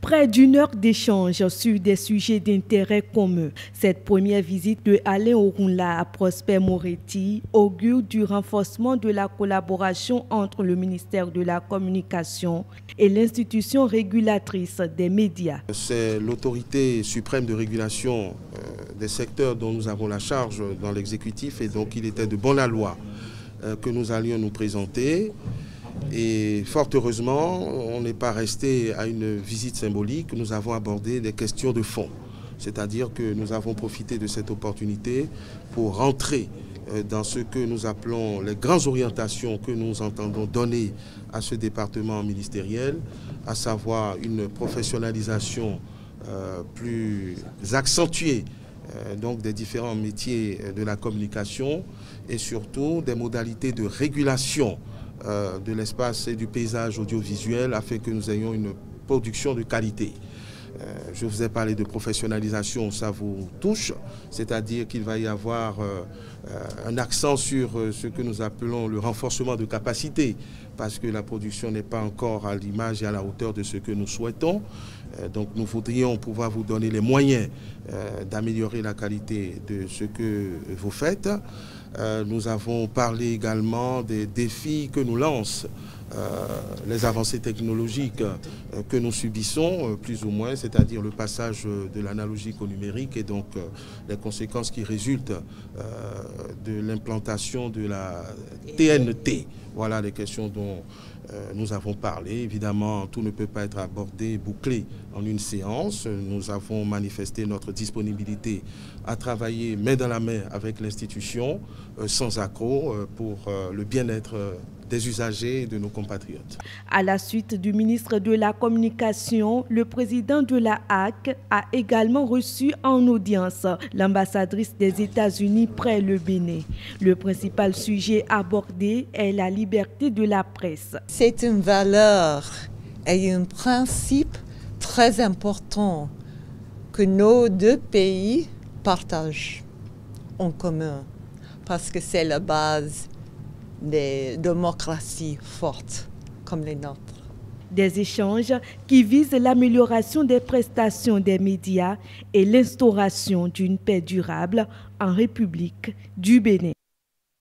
Près d'une heure d'échange sur des sujets d'intérêt commun. Cette première visite de Alain Orunla à Prosper Moretti augure du renforcement de la collaboration entre le ministère de la Communication et l'institution régulatrice des médias. C'est l'autorité suprême de régulation des secteurs dont nous avons la charge dans l'exécutif, et donc il était de bon loi que nous allions nous présenter. Et fort heureusement, on n'est pas resté à une visite symbolique, nous avons abordé des questions de fond. C'est-à-dire que nous avons profité de cette opportunité pour rentrer dans ce que nous appelons les grandes orientations que nous entendons donner à ce département ministériel, à savoir une professionnalisation plus accentuée donc des différents métiers de la communication et surtout des modalités de régulation de l'espace et du paysage audiovisuel afin que nous ayons une production de qualité. Je vous ai parlé de professionnalisation, ça vous touche, c'est-à-dire qu'il va y avoir un accent sur ce que nous appelons le renforcement de capacité, parce que la production n'est pas encore à l'image et à la hauteur de ce que nous souhaitons. Donc nous voudrions pouvoir vous donner les moyens d'améliorer la qualité de ce que vous faites. Nous avons parlé également des défis que nous lancent les avancées technologiques que nous subissons, plus ou moins, c'est-à-dire le passage de l'analogique au numérique et donc les conséquences qui résultent de l'implantation de la TNT. Voilà les questions dont nous avons parlé. Évidemment, tout ne peut pas être abordé, bouclé en une séance. Nous avons manifesté notre disponibilité à travailler main dans la main avec l'institution, sans accroc, pour le bien-être des usagers et de nos compatriotes. À la suite du ministre de la Communication, le président de la HAC a également reçu en audience l'ambassadrice des États-Unis près le Bénin. Le principal sujet abordé est la liberté de la presse. C'est une valeur et un principe très important que nos deux pays partagent en commun, parce que c'est la base des démocraties fortes comme les nôtres. Des échanges qui visent l'amélioration des prestations des médias et l'instauration d'une paix durable en République du Bénin.